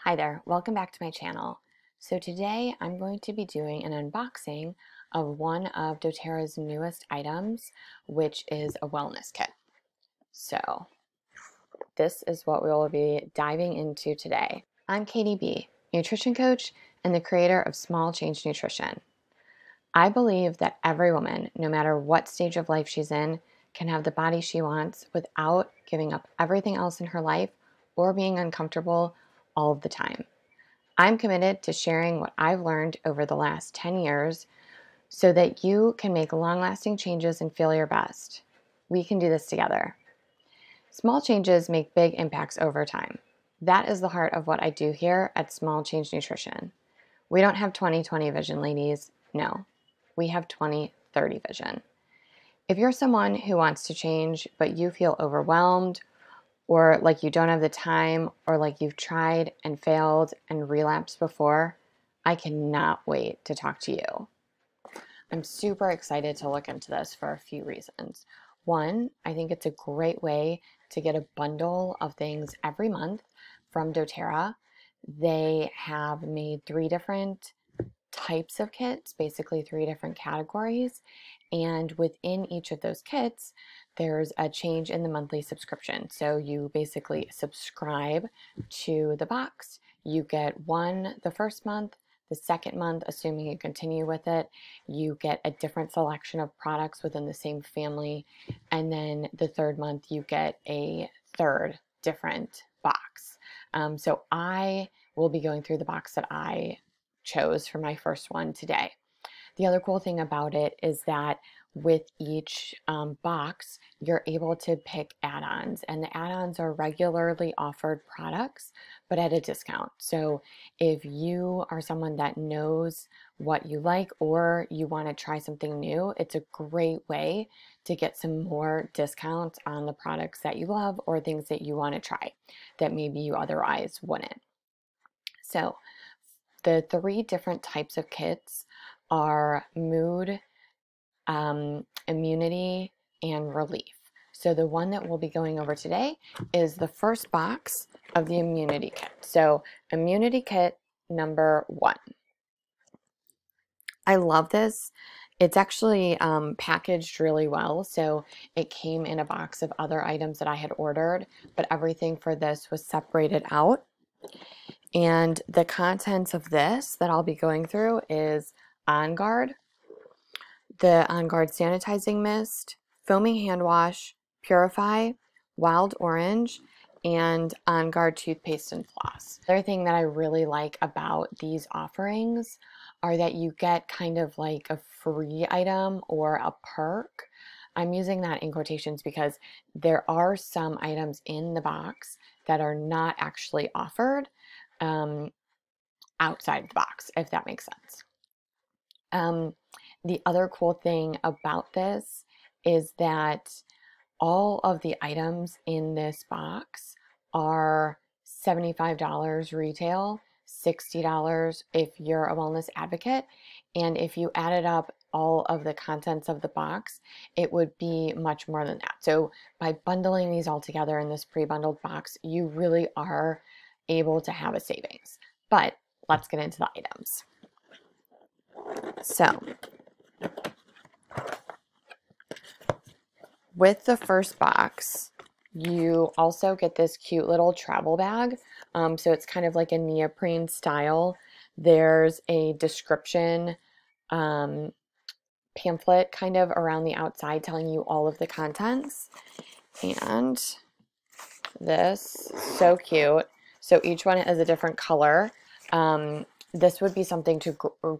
Hi there, welcome back to my channel. So today I'm going to be doing an unboxing of one of Doterra's newest items, which is a wellness kit. So this is what we will be diving into today. I'm Katie B, nutrition coach and the creator of Small Change Nutrition. I believe that every woman, no matter what stage of life she's in, can have the body she wants without giving up everything else in her life or being uncomfortable all of the time. I'm committed to sharing what I've learned over the last 10 years so that you can make long-lasting changes and feel your best. We can do this together. Small changes make big impacts over time. That is the heart of what I do here at Small Change Nutrition. We don't have 20/20 vision, ladies. No, we have 20/30 vision. If you're someone who wants to change, but you feel overwhelmed, or like you don't have the time, or like you've tried and failed and relapsed before, I cannot wait to talk to you. I'm super excited to look into this for a few reasons. One, I think it's a great way to get a bundle of things every month from Doterra. They have made 3 different types of kits, basically 3 different categories. And within each of those kits, there's a change in the monthly subscription. So you basically subscribe to the box. You get one the first month, the second month, assuming you continue with it, you get a different selection of products within the same family. And then the third month, you get a third different box. So I will be going through the box that I chose for my first one today. The other cool thing about it is that with each box, you're able to pick add-ons, and the add-ons are regularly offered products, but at a discount. So if you are someone that knows what you like or you want to try something new, it's a great way to get some more discounts on the products that you love or things that you want to try that maybe you otherwise wouldn't. So the 3 different types of kits are mood, immunity, and relief. So the one that we'll be going over today is the first box of the immunity kit. So immunity kit number 1. I love this. It's actually packaged really well. So it came in a box of other items that I had ordered, but everything for this was separated out. And the contents of this that I'll be going through is OnGuard, the OnGuard sanitizing mist, foaming hand wash, Purify, wild orange, and OnGuard toothpaste and floss. The other thing that I really like about these offerings are that you get kind of like a free item or a perk. I'm using that in quotations because there are some items in the box that are not actually offered outside the box, if that makes sense. The other cool thing about this is that all of the items in this box are $75 retail, $60 if you're a wellness advocate. And if you added up all of the contents of the box, it would be much more than that. So by bundling these all together in this pre-bundled box, you really are able to have a savings. But let's get into the items. So with the first box, you also get this cute little travel bag. So it's kind of like a neoprene style. There's a description pamphlet kind of around the outside telling you all of the contents. And this, so cute. So each one is a different color. This would be something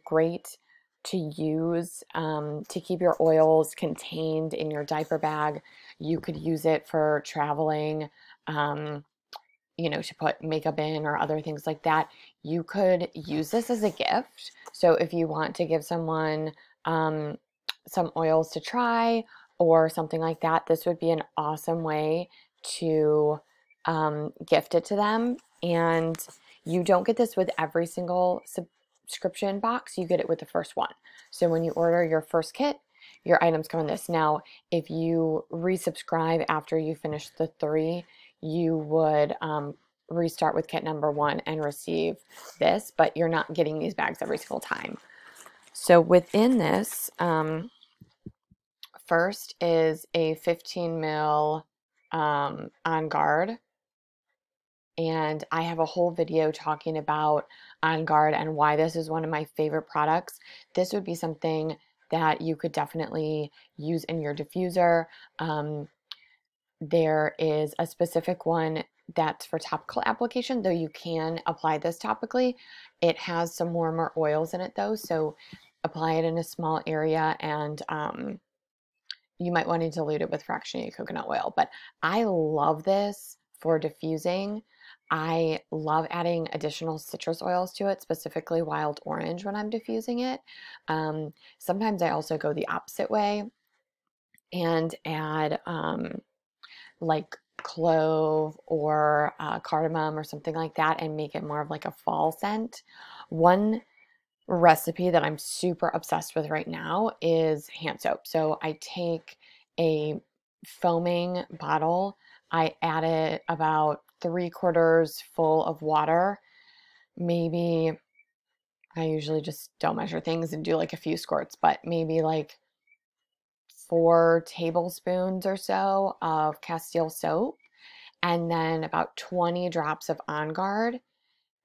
great to use to keep your oils contained in your diaper bag. You could use it for traveling, you know, to put makeup in or other things like that. You could use this as a gift. So if you want to give someone some oils to try or something like that, this would be an awesome way to gift it to them. And you don't get this with every single subscription box. You get it with the first one. So when you order your first kit, your items come in this. Now, if you resubscribe after you finish the 3, you would restart with kit number 1 and receive this, but you're not getting these bags every single time. So within this, first is a 15 mil OnGuard, and I have a whole video talking about OnGuard and why this is one of my favorite products. This would be something that you could definitely use in your diffuser. There is a specific one that's for topical application, though you can apply this topically. It has some warmer oils in it though, so apply it in a small area, and you might want to dilute it with fractionated coconut oil. But I love this for diffusing. I love adding additional citrus oils to it, specifically wild orange when I'm diffusing it. Sometimes I also go the opposite way and add like clove or cardamom or something like that and make it more of like a fall scent. One recipe that I'm super obsessed with right now is hand soap. So I take a foaming bottle, I add it about 3/4 full of water. Maybe I usually just don't measure things and do like a few squirts, but maybe like 4 tablespoons or so of Castile soap, and then about 20 drops of OnGuard.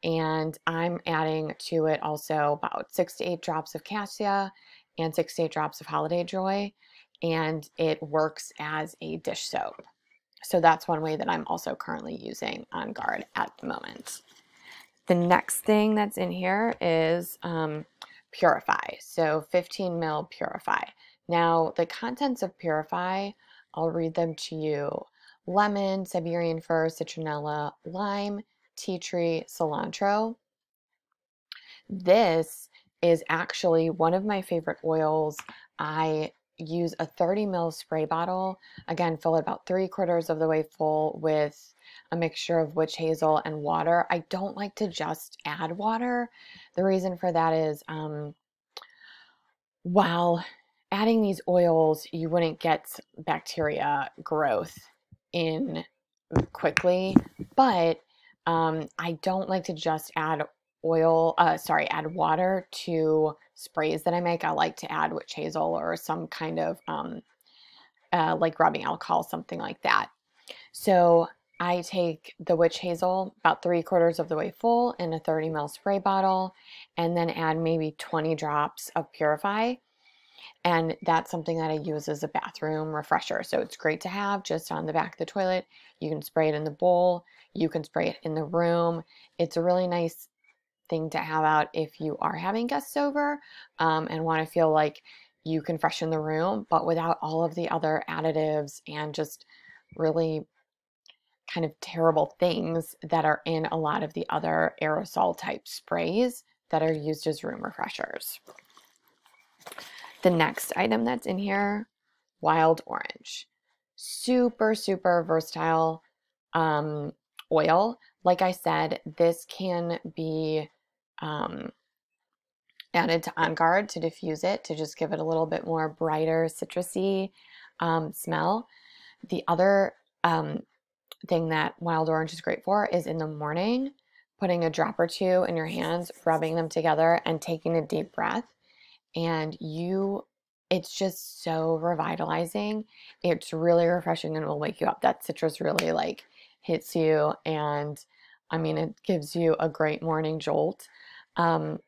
And I'm adding to it also about 6 to 8 drops of cassia and 6 to 8 drops of holiday joy, and it works as a dish soap. So that's one way that I'm also currently using OnGuard at the moment. The next thing that's in here is Purify. So 15 mil Purify. Now the contents of Purify, I'll read them to you. Lemon, Siberian fir, citronella, lime, tea tree, cilantro. This is actually one of my favorite oils. I use a 30 ml spray bottle. Again, fill it about 3/4 of the way full with a mixture of witch hazel and water. I don't like to just add water. The reason for that is while adding these oils, you wouldn't get bacteria growth in quickly, but I don't like to just add add water to sprays that I make. I like to add witch hazel or some kind of like rubbing alcohol, something like that. So I take the witch hazel about 3/4 of the way full in a 30 ml spray bottle, and then add maybe 20 drops of Purify. And that's something that I use as a bathroom refresher. So it's great to have just on the back of the toilet. You can spray it in the bowl. You can spray it in the room. It's a really nice thing to have out if you are having guests over and want to feel like you can freshen the room, but without all of the other additives and just really kind of terrible things that are in a lot of the other aerosol type sprays that are used as room refreshers. The next item that's in here, wild orange. Super, super versatile oil. Like I said, this can be added to OnGuard to diffuse it, to just give it a little bit more brighter, citrusy smell. The other thing that wild orange is great for is in the morning, putting a drop or two in your hands, rubbing them together, and taking a deep breath. And it's just so revitalizing. It's really refreshing and will wake you up. That citrus really like hits you, and I mean, it gives you a great morning jolt. And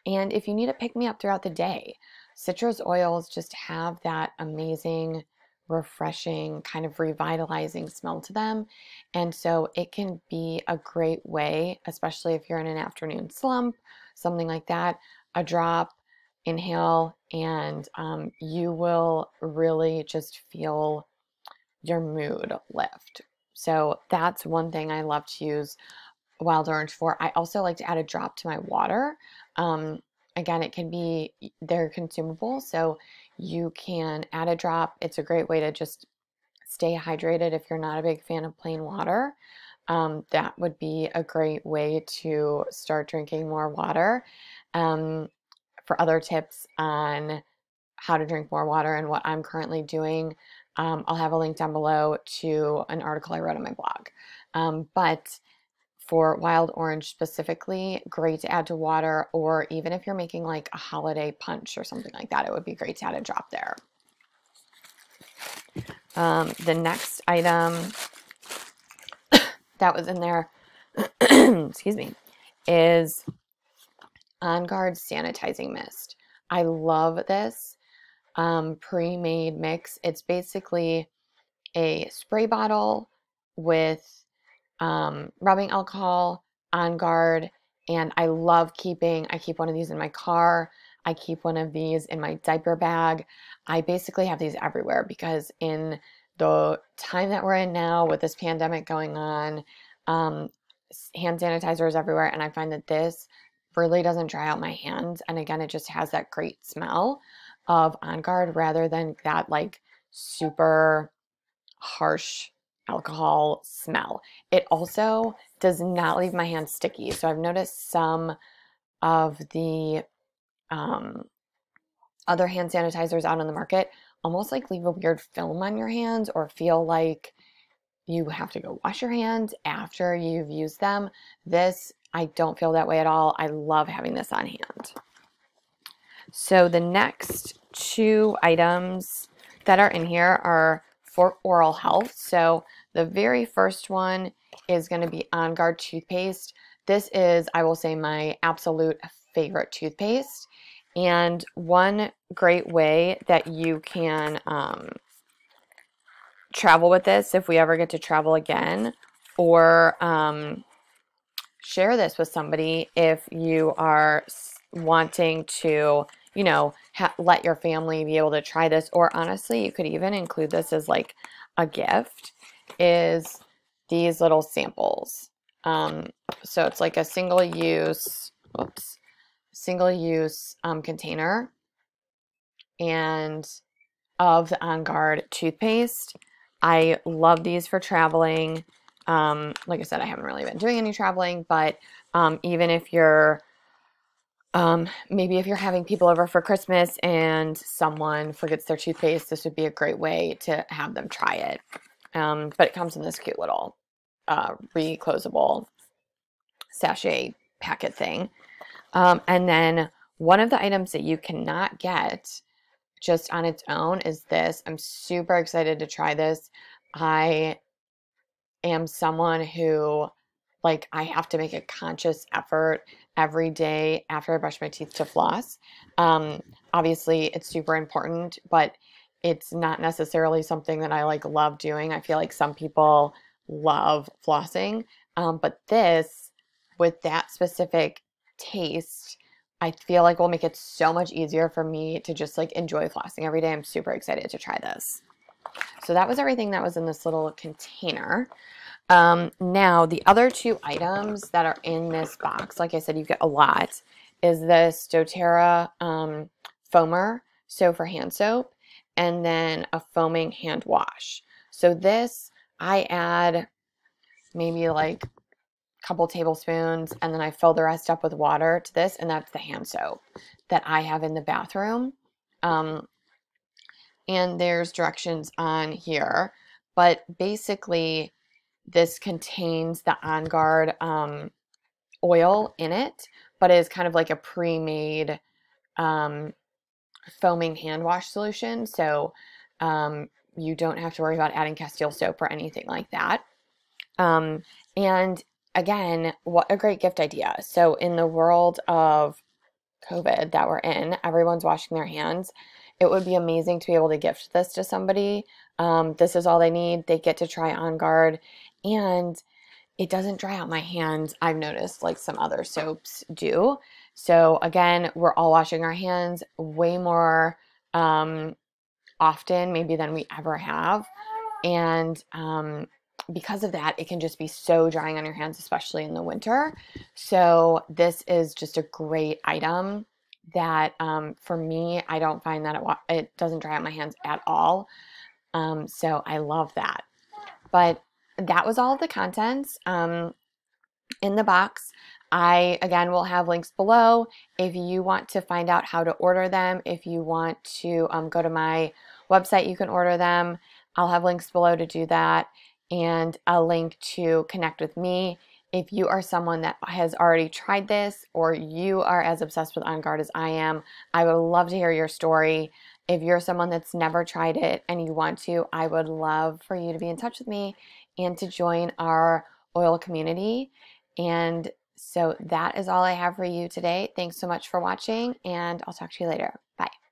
if you need a pick-me-up throughout the day, citrus oils just have that amazing, refreshing, kind of revitalizing smell to them. And so it can be a great way, especially if you're in an afternoon slump, something like that, a drop, inhale, and you will really just feel your mood lift. So that's one thing I love to use wild orange for. I also like to add a drop to my water. Again, they're consumable, so you can add a drop. It's a great way to just stay hydrated if you're not a big fan of plain water. That would be a great way to start drinking more water. For other tips on how to drink more water and what I'm currently doing, I'll have a link down below to an article I wrote on my blog. But for wild orange specifically, great to add to water, or even if you're making like a holiday punch or something like that, it would be great to add a drop there. The next item that was in there, excuse me, is OnGuard sanitizing mist. I love this pre-made mix. It's basically a spray bottle with rubbing alcohol, OnGuard, and I keep one of these in my car. I keep one of these in my diaper bag. I basically have these everywhere because in the time that we're in now with this pandemic going on, hand sanitizer is everywhere, and I find that this really doesn't dry out my hands. And again, it just has that great smell of OnGuard rather than that like super harsh alcohol smell. It also does not leave my hands sticky. So I've noticed some of the other hand sanitizers out on the market almost like leave a weird film on your hands or feel like you have to go wash your hands after you've used them. This, I don't feel that way at all. I love having this on hand. So the next two items that are in here are for oral health. So the very first one is going to be OnGuard toothpaste. This is, I will say, my absolute favorite toothpaste. And one great way that you can travel with this, if we ever get to travel again, or share this with somebody if you are wanting to, you know, let your family be able to try this, or honestly, you could even include this as like a gift, is these little samples. So it's like a single-use container and of the OnGuard toothpaste. I love these for traveling. Like I said, I haven't really been doing any traveling, but even if you're maybe if you're having people over for Christmas and someone forgets their toothpaste, this would be a great way to have them try it. But it comes in this cute little reclosable sachet packet thing. And then one of the items that you cannot get just on its own is this. I'm super excited to try this. I am someone who, like, I have to make a conscious effort every day after I brush my teeth to floss. Obviously, it's super important, but it's not necessarily something that I like love doing. I feel like some people love flossing, but this, with that specific taste, I feel like will make it so much easier for me to just like enjoy flossing every day. I'm super excited to try this. So that was everything that was in this little container. Now, the other two items that are in this box, like I said, you get a lot, is this Doterra foamer, so for hand soap, and then a foaming hand wash. So this, I add maybe like a couple tablespoons, and then I fill the rest up with water to this, and that's the hand soap that I have in the bathroom. And there's directions on here, but basically this contains the OnGuard oil in it, but it is kind of like a pre-made foaming hand wash solution. So you don't have to worry about adding Castile soap or anything like that. And again, what a great gift idea. So in the world of COVID that we're in, everyone's washing their hands. It would be amazing to be able to gift this to somebody. This is all they need. They get to try OnGuard, and it doesn't dry out my hands, I've noticed, like some other soaps do. So again, we're all washing our hands way more often maybe than we ever have. And because of that, it can just be so drying on your hands, especially in the winter. So this is just a great item that for me, I don't find that it doesn't dry out my hands at all. So I love that. But that was all of the contents in the box. I, again, will have links below if you want to find out how to order them. If you want to go to my website, you can order them. I'll have links below to do that, and a link to connect with me If you are someone that has already tried this, or you are as obsessed with OnGuard as I am, I would love to hear your story. If you're someone that's never tried it and you want to, I would love for you to be in touch with me and to join our oil community. And so that is all I have for you today. Thanks so much for watching, and I'll talk to you later. Bye.